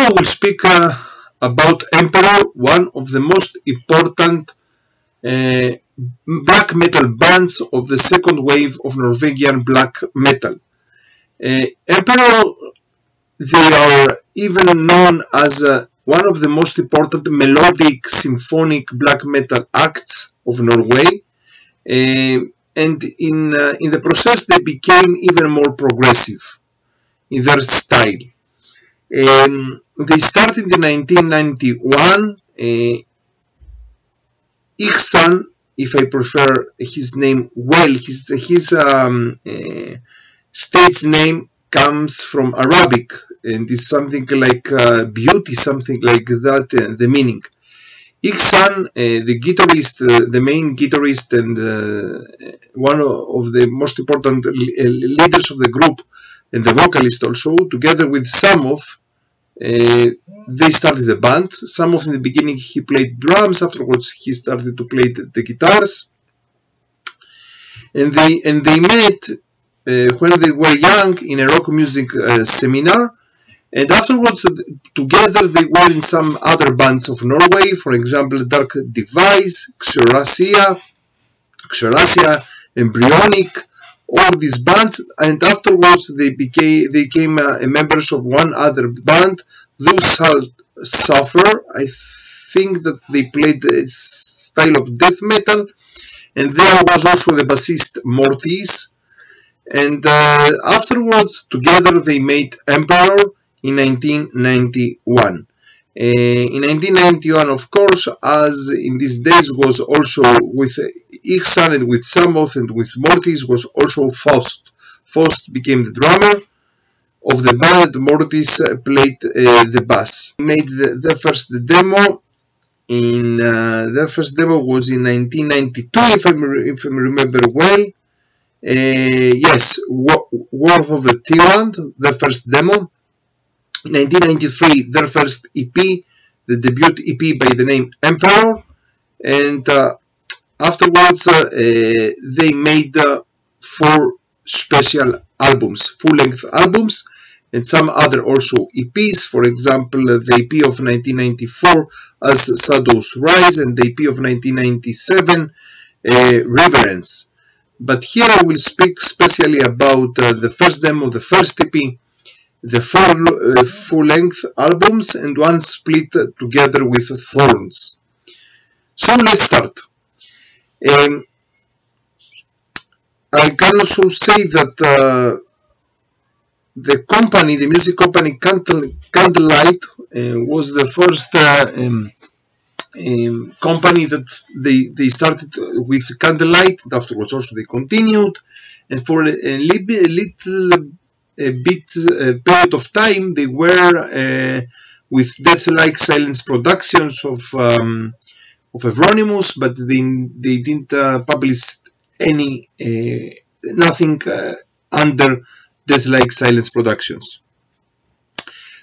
I will speak about Emperor, one of the most important black metal bands of the second wave of Norwegian black metal. Emperor, they are even known as one of the most important melodic symphonic black metal acts of Norway, and in the process they became even more progressive in their style. They started in 1991. Ihsan, if I prefer his name well, his state's name comes from Arabic and is something like beauty, something like that, the meaning. Ihsan, the guitarist, the main guitarist and one of the most important leaders of the group, and the vocalist also, together with Samoth, they started the band. Samoth in the beginning he played drums, afterwards he started to play the guitars, and they met when they were young in a rock music seminar, and afterwards together they were in some other bands of Norway, for example Dark Device, Xerasia, Embryonic, all these bands, and afterwards they became members of one other band, Those Suffer. I think that they played a style of death metal, and there was also the bassist Mortis, and afterwards together they made Emperor in 1991. In 1991, of course, as in these days, was also with Ihsan and with Samoth and with Mortis was also Faust. Faust became the drummer of the band. Mortis played the bass. Made the first demo. Their first demo was in 1992, if I remember well. Yes, Worth of the Tyrant, their first demo. In 1993, their first EP, the debut EP by the name Emperor, and afterwards they made 4 special albums, full-length albums, and some other also EPs. For example, the EP of 1994 as Shadows Rise, and the EP of 1997 Reverence. But here I will speak specially about the first demo, the first EP, the 4 full-length albums, and one split together with Thorns. So let's start. I can also say that the company, the music company Candlelight, was the first company that they started with Candlelight, and afterwards also they continued, and for a little period of time they were with Death Like Silence Productions of Euronymous, but they didn't publish any nothing under Death Like Silence Productions.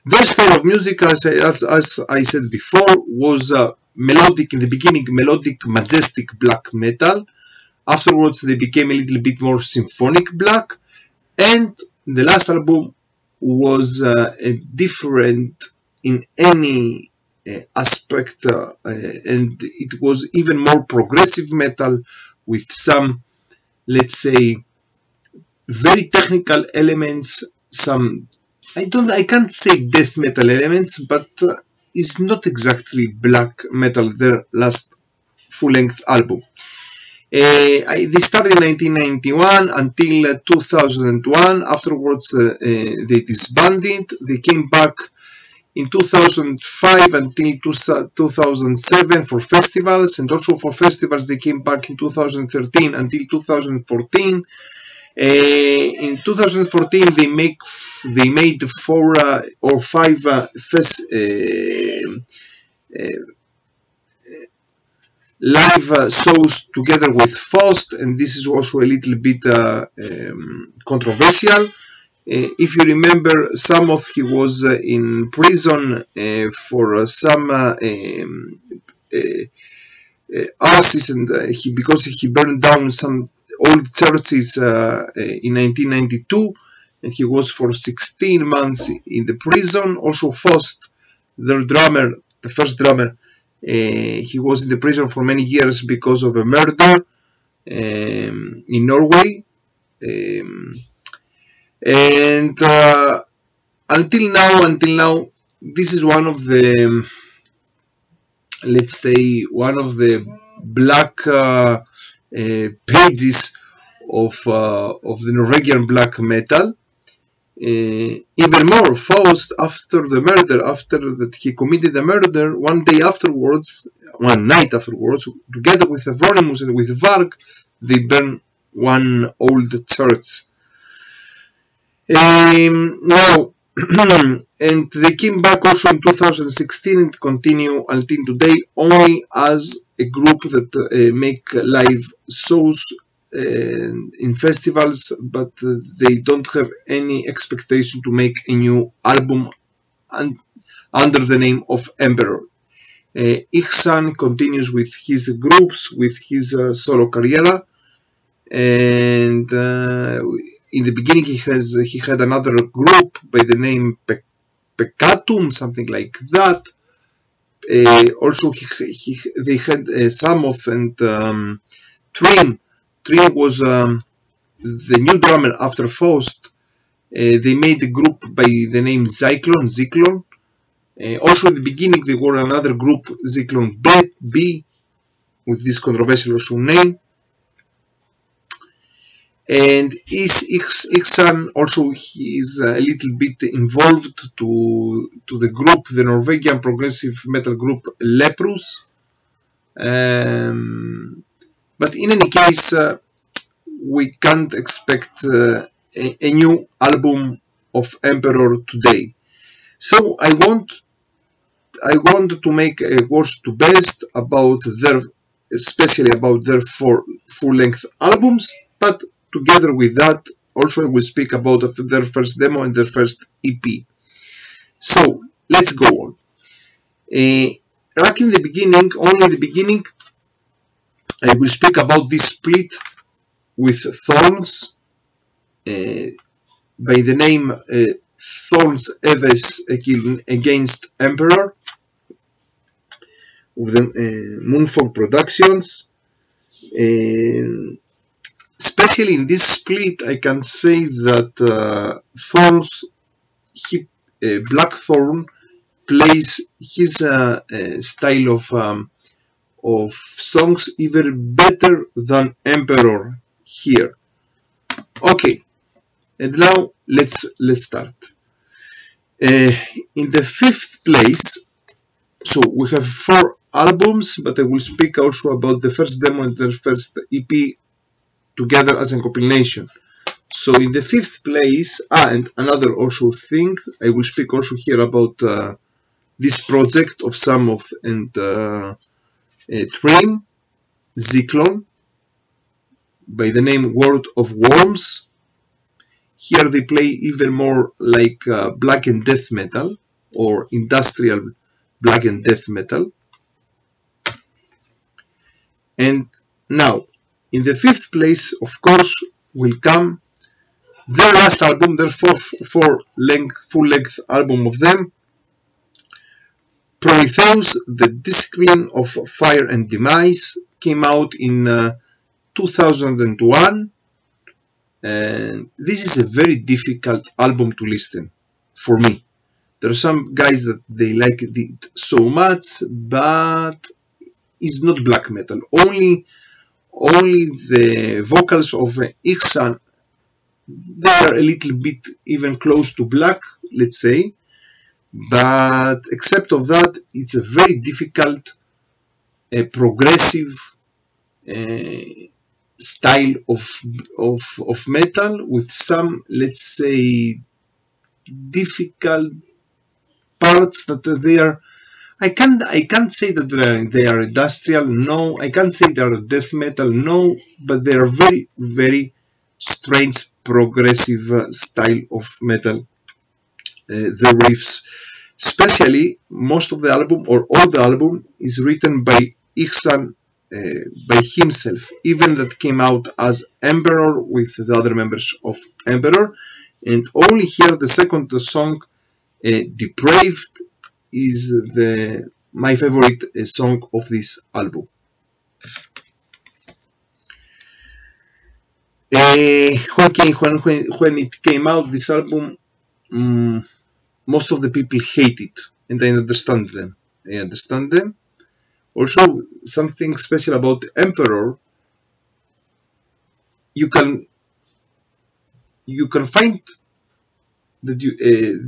Their style of music, as I said before, was melodic in the beginning, melodic, majestic black metal. Afterwards they became a little bit more symphonic black, and the last album was different in any aspect, and it was even more progressive metal with some, let's say, very technical elements. Some I can't say death metal elements, but it's not exactly black metal. Their last full-length album. They started in 1991 until 2001. Afterwards, they disbanded. They came back in 2005 until 2007 for festivals, and also for festivals they came back in 2013 until 2014. In 2014 they made 4 or 5 live shows together with Faust, and this is also a little bit controversial. If you remember, Samoth, he was in prison for some arses, and because he burned down some old churches in 1992, and he was for 16 months in the prison. Also Faust their drummer, the first drummer, he was in the prison for many years because of a murder in Norway. And until now, this is one of the, let's say, one of the black pages of the Norwegian black metal. Even more, Faust, after the murder, after that he committed the murder, one night afterwards, together with Euronymous and with Varg, they burned one old church. Now, and they came back also in 2016 and continue until today only as a group that make live shows in festivals, but they don't have any expectation to make a new album under the name of Emperor. Ihsahn continues with his groups, with his solo career, and in the beginning he had another group by the name Peccatum, something like that. Also they had Samoth and Trim. Trim was the new drummer after Faust. They made a group by the name Zyklon. Also in the beginning they were another group, Zyklon B, with this controversial also name. And Ihsahn also he is a little bit involved to the group, the Norwegian progressive metal group Leprous. But in any case, we can't expect a new album of Emperor today. So I want to make a worst to best about especially about their full-length albums, but together with that, also I will speak about their first demo and their first EP. So let's go on. Back in the beginning, only in the beginning, I will speak about this split with Thorns by the name Thorns Eves against Emperor of the Moonfog Productions. Especially in this split, I can say that Thorns, Blackthorn, plays his style of songs even better than Emperor here. Okay, and now let's start. In the 5th place, so we have 4 albums, but I will speak also about the first demo and the first EP together as a compilation. So in the 5th place, and another also thing, I will speak also here about this project of Samoth and Trim, Zyklon, by the name World of Worms. Here they play even more like black and death metal or industrial black and death metal. And now, in the 5th place, of course, will come their last album, their full-length album of them, Prometheus, the Discipline of Fire and Demise, came out in 2001, and this is a very difficult album to listen for me. There are some guys that they like it so much, but it's not black metal. Only the vocals of Ihsahn, they are a little bit even close to black, let's say. But except of that, it's a very difficult, progressive style of metal with some, let's say, difficult parts that they are. I can't say that they are industrial. No, I can't say they are death metal. No, but they are very, very strange, progressive style of metal. The riffs, especially most of the album or all the album is written by Ihsahn, by himself, even that came out as Emperor with the other members of Emperor, and only here the second song, Depraved, is my favorite song of this album. When it came out, this album, most of the people hate it, and I understand them. Also, something special about Emperor, you can find that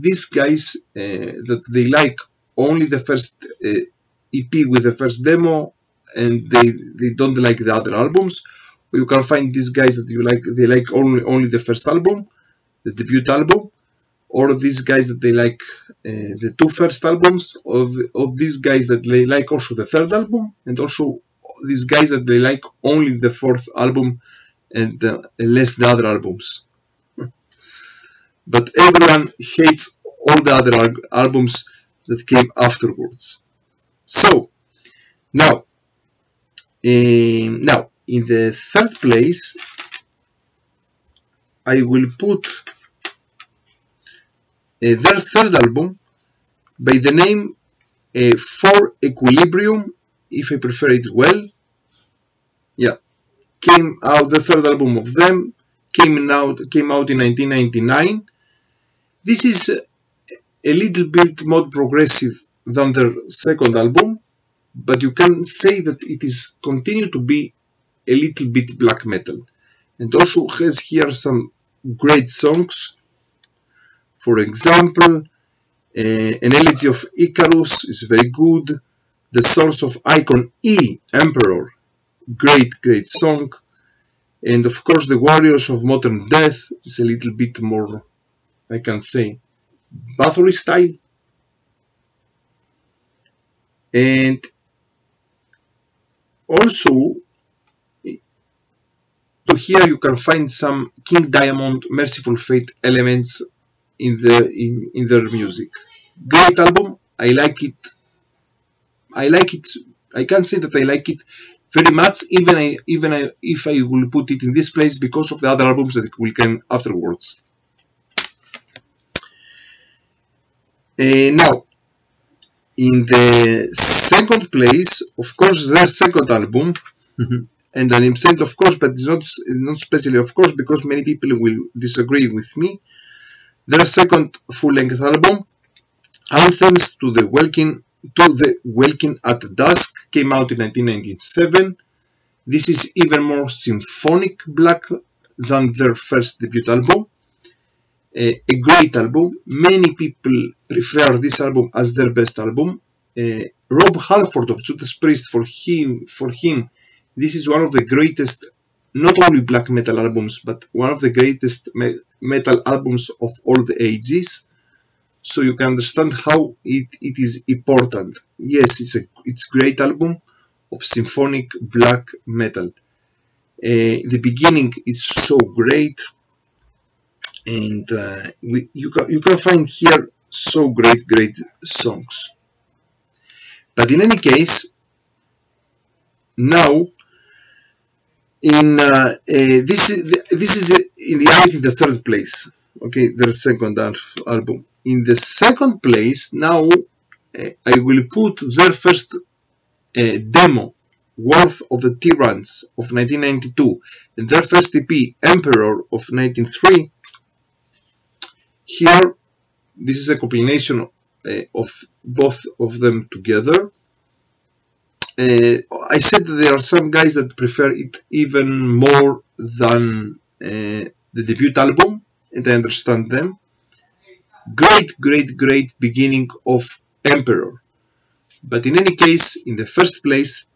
these guys that they like only the first EP with the first demo, and they don't like the other albums. Or you can find these guys that they like only the first album, the debut album, or these guys that they like the two first albums, of these guys that they like also the third album, and also these guys that they like only the fourth album and less the other albums. But everyone hates all the other albums that came afterwards. So now in the third place, I will put their third album by the name For Equilibrium, if I prefer it well. Yeah, came out, the third album of them came out in 1999. This is a little bit more progressive than their second album, but you can say that it is continued to be a little bit black metal, and also has here some great songs. For example, An Elegy of Icarus is very good. The Source of Icon E, Emperor, great song. And of course, The Warriors of Modern Death is a little bit more, I can say, Bathory style. And also, here you can find some King Diamond, Merciful Fate elements in their music. Great album. I like it. I can't say that I like it very much, even if I will put it in this place because of the other albums that will come afterwards. Now, in the second place, of course, their second album, and I'm saying of course, but it's not specially of course, because many people will disagree with me. Their second full-length album, Anthems to the Welkin at Dusk, came out in 1997. This is even more symphonic black than their first debut album. A great album. Many people prefer this album as their best album. Rob Halford of Judas Priest, for him, this is one of the greatest, not only black metal albums, but one of the greatest metal albums of all the ages. So you can understand how it is important. Yes, it's a great album of symphonic black metal. The beginning is so great, and you can find here so great songs. But in any case, now this is in reality the third place. Okay, their second album. In the second place, now I will put their first demo, Worth of the Tyrants, of 1992, and their first EP, Emperor, of 1993. Here, this is a combination of both of them together. I said that there are some guys that prefer it even more than the debut album, and I understand them. Great beginning of Emperor. But in any case, in the first place,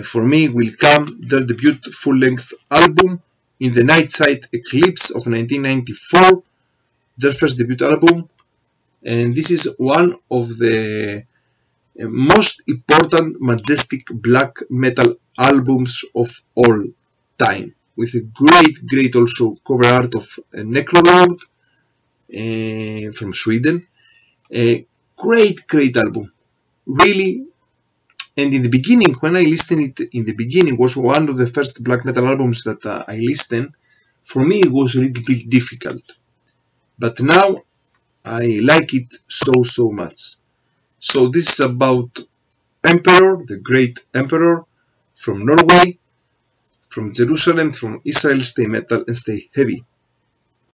for me, will come their debut full-length album, In the Nightside Eclipse, of 1994, their first debut album, and this is one of the most important majestic black metal albums of all time, with a great also cover art of Necrolord from Sweden. A great album, really. And in the beginning, when I listened it, in the beginning was one of the first black metal albums that I listened. For me, it was a little bit difficult, but now I like it so much. So this is about Emperor, the great Emperor from Norway, from Jerusalem, from Israel. Stay metal and stay heavy.